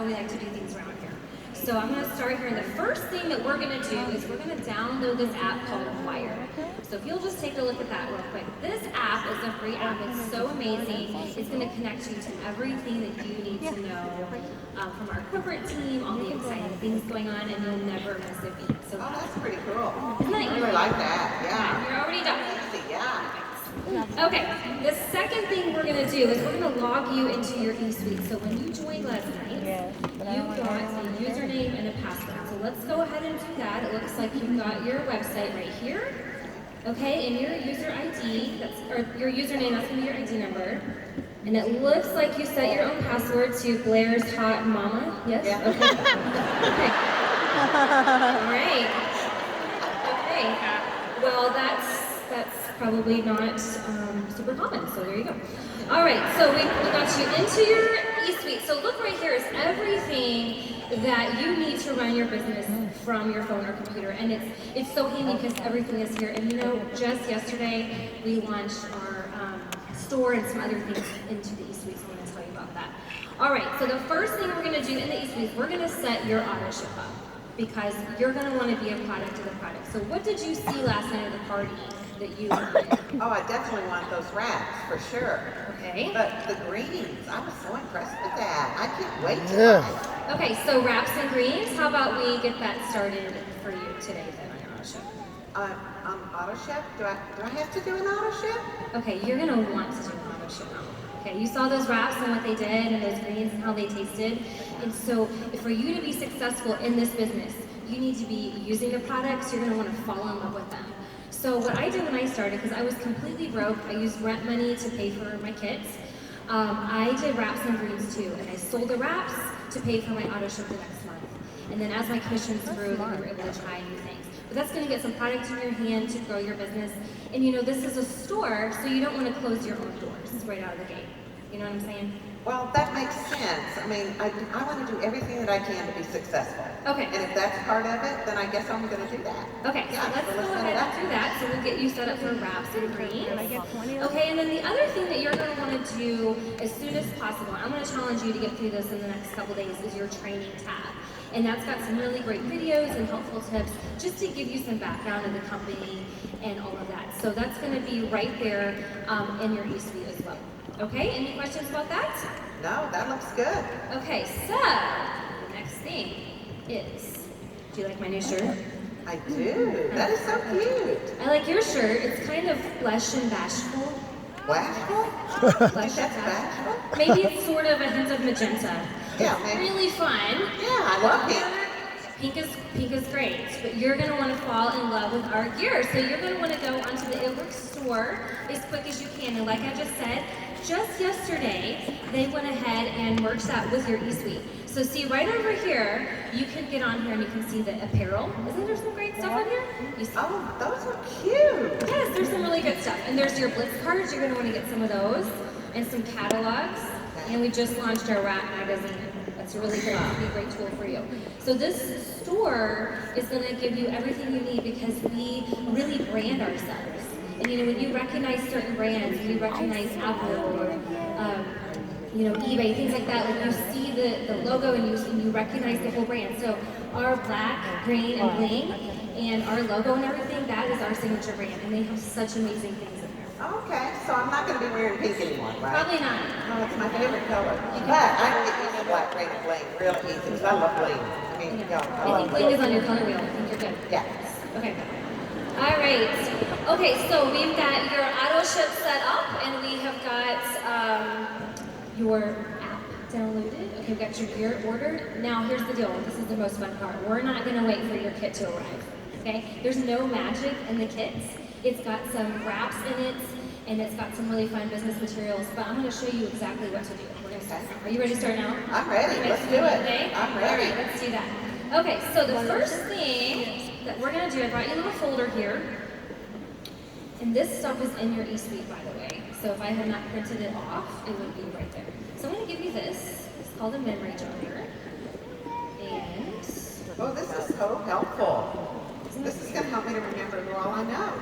we like to do things around here. So I'm going to start here. And the first thing that we're going to do is we're going to download this app called Wire. So if you'll just take a look at that real quick. This app is a free app. It's so amazing. It's going to connect you to everything that you need to know from our corporate team, all the exciting things going on, and you'll never miss a beat. So that's pretty cool. Isn't that I really like that. Yeah. You're already done. Yeah. Okay, the second thing we're going to do is we're going to log you into your eSuite. So when you joined last night, you got a username and a password. So let's go ahead and do that. It looks like you've got your website right here. Okay, and your user ID, or your username, that's going to be your ID number. And it looks like you set your own password to Blair's Hot Mama. Yes? Yeah. Okay. Okay. All right. Okay. Well, that's probably not super common, so there you go. All right, so we got you into your eSuite. So look right here is everything that you need to run your business from your phone or computer, and it's so handy because everything is here. And you know, just yesterday we launched our store and some other things into the eSuite, so I'm going to tell you about that. All right, so the first thing we're going to do in the eSuite is we're going to set your auto ship up because you're going to want to be a product of the product. So what did you see last night at the party that you wanted? Oh, I definitely want those wraps for sure. Okay. But the greens, I was so impressed with that. I can't wait to try. Okay, so wraps and greens. How about we get that started for you today then on your auto ship? Auto ship? Do I have to do an auto ship? Okay, you're gonna want to do an auto ship now. Okay, you saw those wraps and what they did and those greens and how they tasted. And so for you to be successful in this business, you need to be using the products. You're gonna want to fall in love with them. So what I did when I started, because I was completely broke, I used rent money to pay for my kits. I did wraps and greens too, and I sold the wraps to pay for my auto ship the next month. And then as my commissions grew, then we were able to try new things. But that's going to get some product in your hand to grow your business. And you know, this is a store, so you don't want to close your own doors right out of the gate. You know what I'm saying? Well, that makes sense. I mean, I want to do everything that I can to be successful. Okay. And if that's part of it, then I guess I'm going to do that. Okay, Yeah, so let's go ahead and do that. So we'll get you set up for wraps and greens. Okay, and then the other thing that you're going to want to do as soon as possible, I'm going to challenge you to get through this in the next couple days, is your training tab. And that's got some really great videos and helpful tips just to give you some background of the company and all of that. So that's going to be right there in your eSuite as well. Okay, any questions about that? No, that looks good. Okay, so the next thing is, do you like my new shirt? I do. That is so cute. I like your shirt. It's kind of flesh and bashful. Bashful? Flesh and Bashful? Maybe it's sort of a hint of magenta. Yeah, It's maybe. really fun. Yeah, I love it. Pink is great, but you're going to want to fall in love with our gear. So you're going to want to go onto the It Works store as quick as you can. And like I just said, just yesterday, they went ahead and merged that with your eSuite. So see right over here, you can get on here and you can see the apparel. Isn't there some great stuff on here? You see? Oh, those are cute. Yes, there's some really good stuff. And there's your Blitz cards. You're going to want to get some of those. And some catalogs. And we just launched our Wrap magazine. That's a really great tool for you. So this store is going to give you everything you need because we really brand ourselves. And you know, when you recognize certain brands, when you recognize Apple or you know, eBay, things like that, when you see the logo and you recognize the whole brand. So our black, green, and bling, and our logo and everything, that is our signature brand. And they have such amazing things in there. Okay, so I'm not going to be wearing pink anymore, right? Probably not. No, it's my favorite color. But I can get used to black, green, and bling real easy because I love bling. I mean, Yeah. I I love think bling is on your color wheel. I think you're good. Yeah. Okay. All right. Okay, so we've got your auto ship set up, and we have got your app downloaded. Okay, we've got your gear ordered. Now, here's the deal. This is the most fun part. We're not going to wait for your kit to arrive. Okay? There's no magic in the kits. It's got some wraps in it, and it's got some really fun business materials. But I'm going to show you exactly what to do. We're going to start. Are you ready to start now? I'm ready. Let's do it. Okay? I'm ready. All right, let's do that. Okay, so the first thing that we're going to do, I brought you a little folder here. And this stuff is in your eSuite, by the way. So if I had not printed it off, it would be right there. So I'm going to give you this. It's called a memory jogger. And Oh, this is so helpful. This is going to help me to remember who all I know.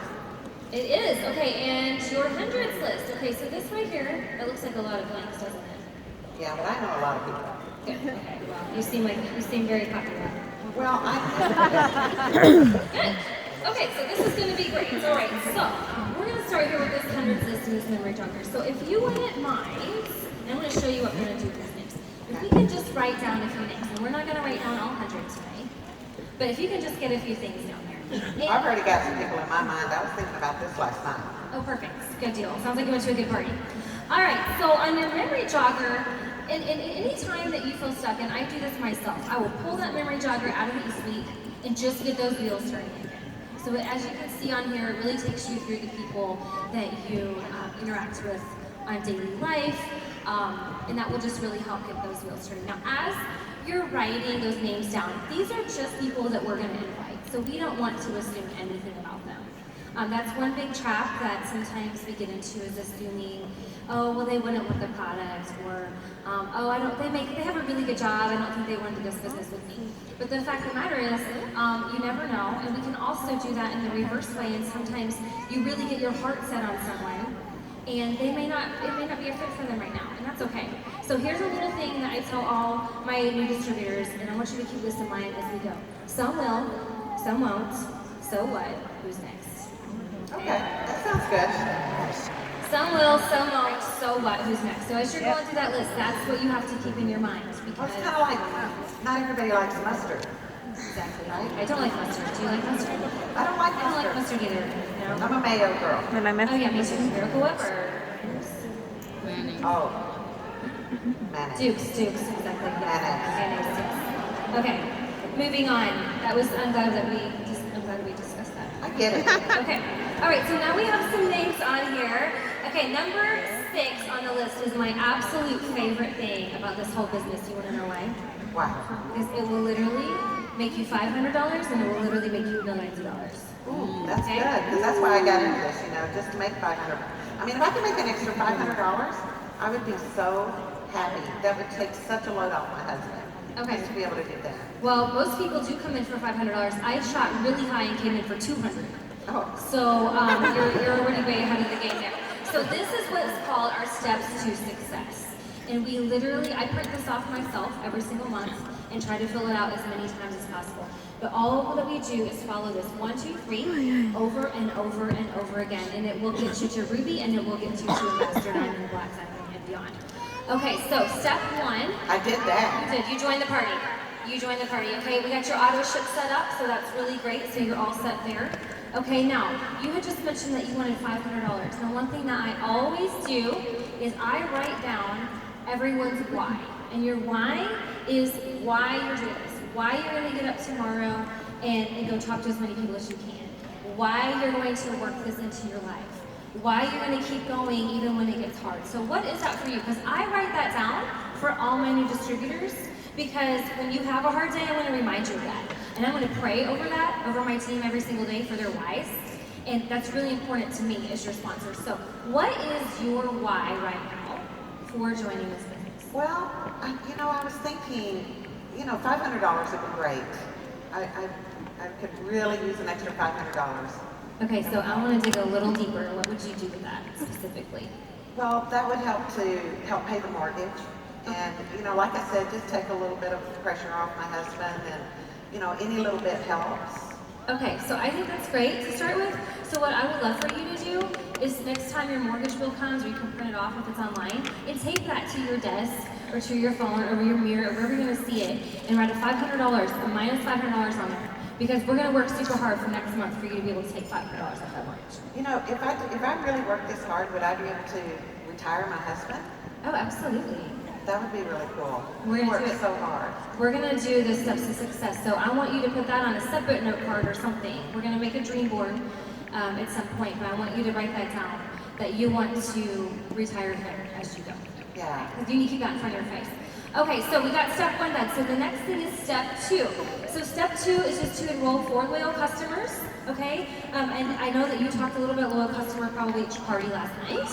it is. Okay, and your hundreds list. Okay, so this right here, it looks like a lot of blanks, doesn't it? Yeah, but I know a lot of people. Good. Okay, well, You seem very popular. Well, Good. Okay, so this is going to be great. All right, so we're going to start here with this 100 list and this memory jogger. So if you wouldn't mind, and I'm going to show you what we're going to do with these names. If we can just write down a few names, and we're not going to write down all 100 today, but if you can just get a few things down there. I've already got some people in my mind. I was thinking about this last night. Oh, perfect. Good deal. Sounds like you went to a good party. All right, so on your memory jogger, and any time that you feel stuck, and I do this myself, I will pull that memory jogger out of the e-suite and just get those wheels turning again. So as you can see on here, it really takes you through the people that you interact with on daily life, and that will just really help get those wheels turning. Now, as you're writing those names down, these are just people that we're going to invite, so we don't want to assume anything about them. That's one big trap that sometimes we get into, is assuming, oh, well, they wouldn't want the product, or oh, they have a really good job, I don't think they want to do this business with me. But the fact of the matter is, you never know, and we can also do that in the reverse way, and sometimes you really get your heart set on someone, and it may not be a fit for them right now, and that's okay. So here's a little thing that I tell all my new distributors, and I want you to keep this in mind as we go. Some will, some won't, so what? Who's next? Okay, that sounds good. Some will, some won't, so what? Who's next? So as you're going through that list, that's what you have to keep in your mind. Well, Because it's kind of like, not everybody likes mustard. exactly, I don't like mustard. Do you like mustard? I don't like I don't like mustard. mustard either. No? I'm a mayo girl. Did I miss? Oh yeah, me too. Miracle Whip or Oh, mayonnaise. Dukes, exactly. Mayonnaise. Mayonnaise, yes. Okay, moving on. I'm glad we discussed that. I get it. Okay. All right, so now we have some names on here. Okay, number 6 on the list is my absolute favorite thing about this whole business. You want to know why? Wow. Because it will literally make you $500 and it will literally make you millions of dollars. Ooh, that's Okay. good, because that's why I got into this, just to make 500. I mean, if I could make an extra $500, I would be so happy. That would take such a load off my husband. Okay. Just to be able to do that. Well, most people do come in for $500. I shot really high and came in for $200. Oh, So you're already way ahead of the game there. So this is what is called our steps to success. And we literally, I print this off myself every single month and try to fill it out as many times as possible. But all that we do is follow this 1, 2, 3 over and over and over again. And it will get you to Ruby, and it will get you to Master Diamond, Black Diamond, and beyond. Okay, so step 1. I did that. You did. You joined the party. You joined the party. Okay, we got your auto ship set up, so that's really great. So you're all set there. Okay, now you had just mentioned that you wanted $500. Now, one thing that I always do is I write down everyone's why, and your why is why you're doing this. Why you're going to get up tomorrow and go talk to as many people as you can. Why you're going to work this into your life. Why you're going to keep going even when it gets hard. So what is that for you? Because I write that down for all my new distributors, because when you have a hard day, I want to remind you of that. And I'm going to pray over that, over my team every single day for their whys. And that's really important to me as your sponsor. So what is your why right now for joining this business? Well, I was thinking, $500 would be great. I could really use an extra $500. Okay, so I want to dig a little deeper. What would you do with that specifically? Well, that would help pay the mortgage. And, like I said, just take a little bit of pressure off my husband, and, any little bit helps. Okay, so I think that's great to start with. So what I would love for you to do is next time your mortgage bill comes, or you can print it off if it's online, and take that to your desk or to your phone or your mirror or wherever you're going to see it, and write a $500 or minus $500 on there. Because we're going to work super hard for next month for you to be able to take $500 off that mortgage. If I really worked this hard, would I be able to retire my husband? Oh, absolutely. That would be really cool. We're He gonna do works it. so hard. We're going to do the steps to success. So I want you to put that on a separate note card or something. We're going to make a dream board at some point, but I want you to write that down, that you want to retire him as you go. Yeah. Because you need to keep that in front of your face. Okay, so we got step 1 done. So the next thing is step 2. So step 2 is just to enroll 4 loyal customers, okay? And I know that you talked a little bit loyal customer probably at your party last night.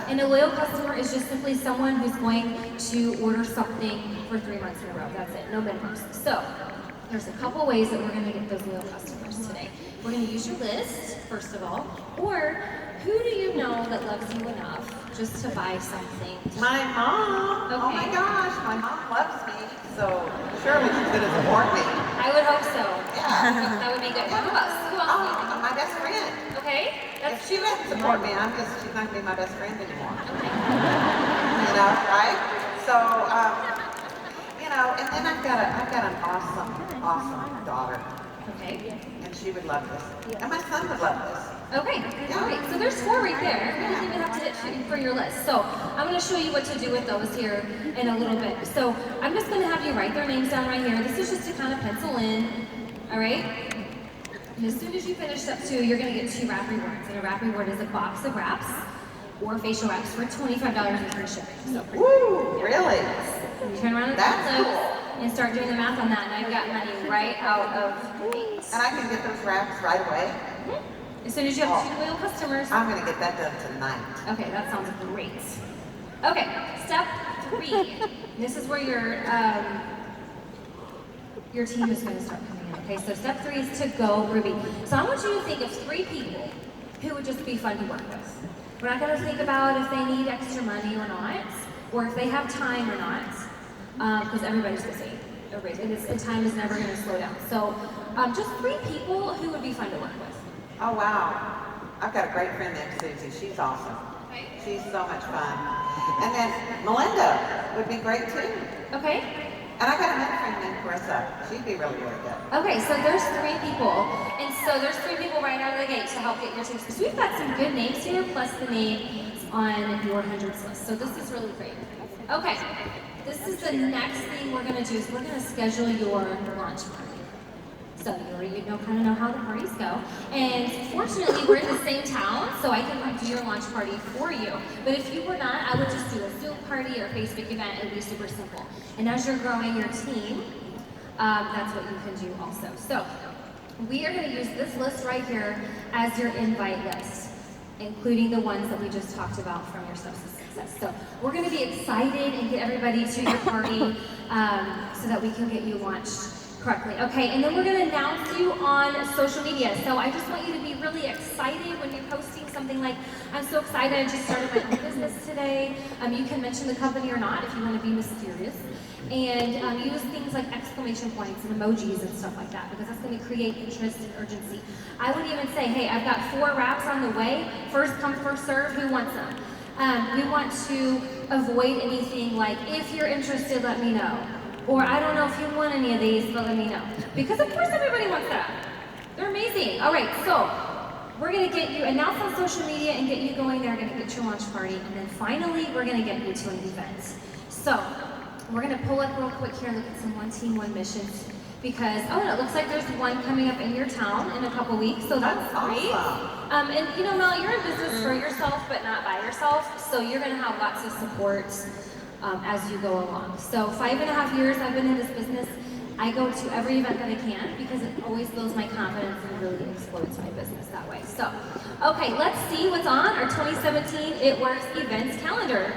And a loyal customer is just simply someone who's going to order something for 3 months in a row. That's it, no minimums. So there's a couple ways that we're going to get those loyal customers today. We're going to use your list, first of all, or who do you know that loves you enough just to buy something? My mom. Oh my Okay. gosh, my mom loves me, so surely she's gonna support me. I would hope so. Yeah. That would be good. Who else? Who else? do you think? Oh, my best friend. Okay. If she doesn't support me, she's not gonna be my best friend anymore. Okay. You know, right? So, you know, and then I've got an awesome daughter, Okay. and she would love this, and my son would love this. Okay, all right. So there's 4 right there. You don't even have to hit for your list. So I'm going to show you what to do with those here in a little bit. So I'm just going to have you write their names down right here. This is just to kind of pencil in, all right? And as soon as you finish step 2, you're going to get 2 wrap rewards. And a wrap reward is a box of wraps or facial wraps for $25 in free shipping. So Woo! Really? you turn around and That's count those cool. and start doing the math on that. And I've got money right out of these. And I can get those wraps right away. As soon as you have 2 loyal customers. I'm gonna get that done tonight. Okay, that sounds great. Okay, step 3. This is where your team is going to start coming in. Okay, so step 3 is to go Ruby. So I want you to think of 3 people who would just be fun to work with. We're not going to think about if they need extra money or not, or if they have time or not, because everybody's busy. And time is never going to slow down. So just 3 people who would be fun to work with. Oh wow. I've got a great friend named Susie. She's awesome. Okay. She's so much fun. And then Melinda would be great too. Okay. And I got another friend named Carissa. She'd be really, really good. Okay, so there's 3 people, and so there's 3 people right out of the gate to help get your team. So we've got some good names here, plus the names on your hundreds list. So this is really great. Okay, this is the next thing we're gonna do is we're gonna schedule your launch party. So you already kind of know how the parties go. And fortunately, we're in the same town, so I can do your launch party for you. But if you were not, I would just do a Zoom party or a Facebook event. It would be super simple. And as you're growing your team, that's what you can do also. So we are going to use this list right here as your invite list, including the ones that we just talked about from your Substance Success. So we're going to be excited and get everybody to your party so that we can get you launched correctly. Okay, and then we're going to announce you on social media. So I just want you to be really excited when you're posting something like, I'm so excited, I just started my own business today. You can mention the company or not if you want to be mysterious. And use things like exclamation points and emojis and stuff like that, because that's going to create interest and urgency. I would even say, hey, I've got 4 wraps on the way. First come, first serve. Who wants them? We want to avoid anything like, if you're interested, let me know. Or I don't know if you want any of these, but let me know. Because of course everybody wants that. They're amazing. All right, so we're gonna get you announced on social media and get you going there, gonna get your launch party, and then finally we're gonna get you to an event. So we're gonna pull up real quick here and look at some One Team, One Missions, because, oh, and it looks like there's one coming up in your town in a couple weeks, so that's great. Awesome. And you know, Mel, you're in business for yourself, but not by yourself, so you're gonna have lots of support as you go along. So 5.5 years I've been in this business. I go to every event that I can because it always builds my confidence and really explodes my business that way. So, okay, let's see what's on our 2017 It Works events calendar.